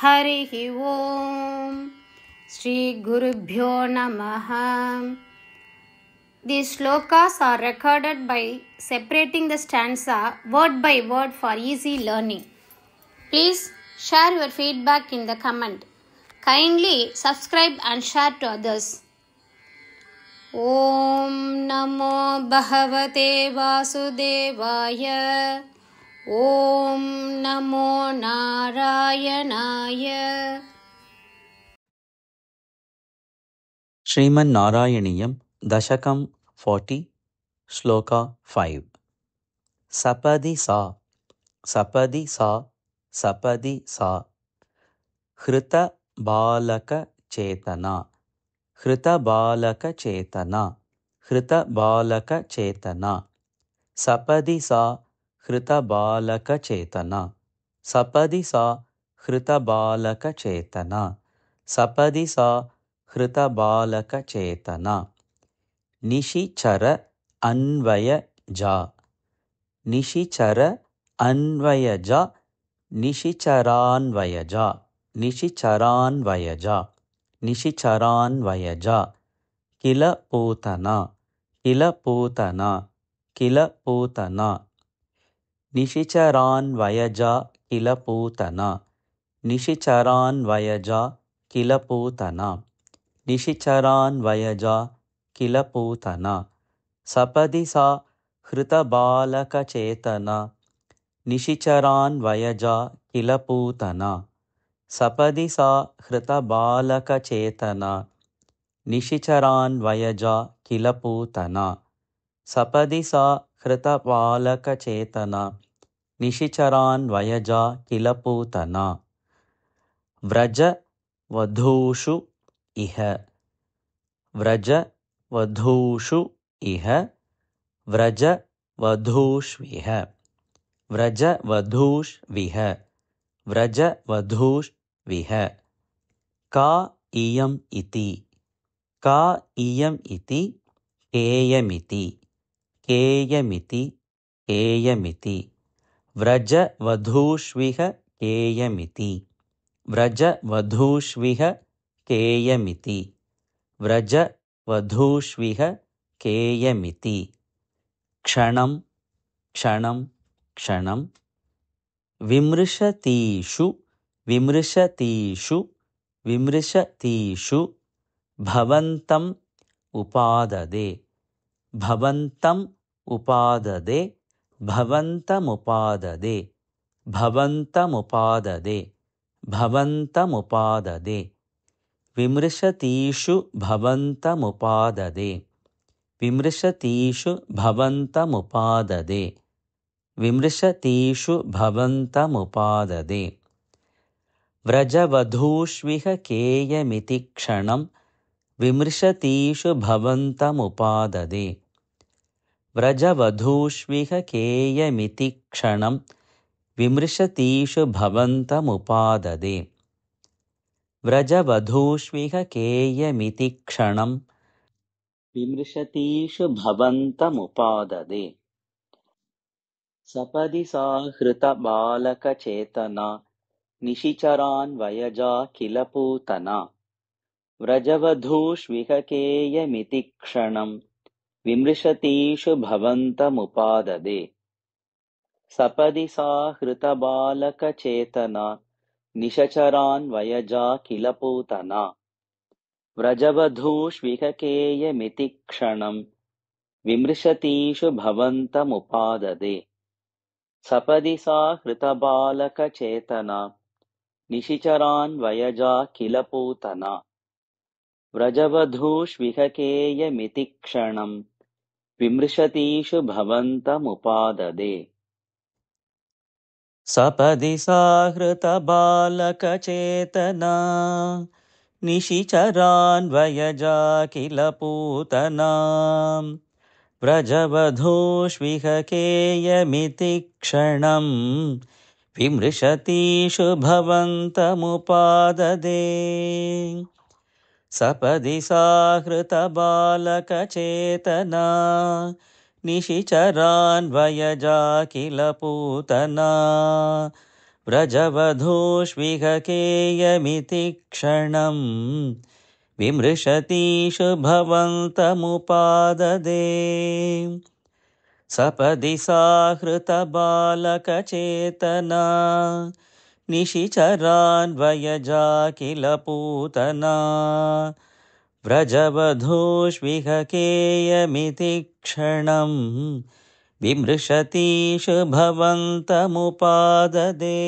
हरिः ओम श्री गुरुभ्यो नमः. These shlokas are recorded by separating the stanza word by word for easy learning. Please share your feedback in the comment. Kindly subscribe and share to others. Om Namo Bhagavate Vasudevaya. Om Namo Narayanaya. श्रीमन्नारायणीयं दशकं 40 श्लोका 5 सपदि सा सपदि सा सपदि सा हृतबालकचेतना हृतबालकचेतना हृतबालकचेतना सपदि सा हृतबालकचेतना सपदि सा हृतबालकचेतना सपदि सा हृतबालकचेतना निशिचर अन्वयजा निशिचर अन्वयजा निशिचरान्वयजा निशिचरान्वयजा निशिचरान्वयजा किल पूतना किल पूतना किल पूतना निशिचरान्वयजा किल पूतना निशिचरान्वयजा किल पूतना निशिचरान्वयजा किल पूतना सपदि सा हृतबालकचेतना निशिचरान्वयजा किल पूतना सपदि सा हृतबालकचेतना निशिचरान्वयजा किल पूतना सपदि सा हृतबालकचेतना निशिचरान्वयजा किल पूतना व्रज वधूषु इह व्रज वधूषु इह व्रज वधूष्विह व्रज वधूष्विह व्रज वधूष्विह का इयम् इति का इयम् इति केयमिति केयमिति केयमिति व्रज वधूष्विह केयमिति व्रज वधूष्विह केयमिति व्रज वधूष्विह केयमिति क्षणं क्षणं क्षणं विमृशतीषु विमृशतीषु विमृशतीषु भवन्तम् उपाददे भवन्तम् उपाददे भवन्तमुपाददे भवन्तमुपाददे भवन्तमुपाददे विमृशतीषु भवन्तमुपाददे विमृशतीषु भवन्तमुपाददे विमृशतीषु भवन्तमुपाददे व्रजवधूष्विह केयमिति क्षणं विमृशतीषु भवन्तमुपाददे व्रजवधूष्विह केयमिति क्षणं विमृशतीषु भवन्तमुपाददे व्रजवधूष्विह केयमिति क्षणं विमृशतीषु भवन्तमुपाददे सपदि सा हृतबालकचेतना निशिचरान्वयजा किल पूतना व्रजवधूष्विह केयमिति क्षणं विमृशतीषु भवन्तमुपाददे सपदि सा हृतबालकचेतना निशिचरान्वयजा किल पूतना व्रजवधूष्विह केयमिति क्षणं विमृशतीषु भवन्तमुपाददे सपदि सा हृतबालकचेतना निशिचरान्वयजा किल पूतना व्रजवधूष्विह केयमिति क्षणं विमृशतीषु भवन्तमुपाददे सपदि सा हृतबालकचेतना निशिचरान्वयजा किल पूतना व्रजवधूष्विह केयमिति क्षणं विमृशतीषु भवन्तमुपाददे सपदि सा हृतबालकचेतना निशिचरान्वयजा किल पूतना व्रजवधूष्विहकेयमिति क्षणं विमृशतीषु भवन्तमुपाददे सपदि सा हृतबालकचेतना निशिचरान्वयजा किल पूतना व्रजवधूष्विहकेयमिति क्षणं विमृशतीषु भवन्तमुपाददे।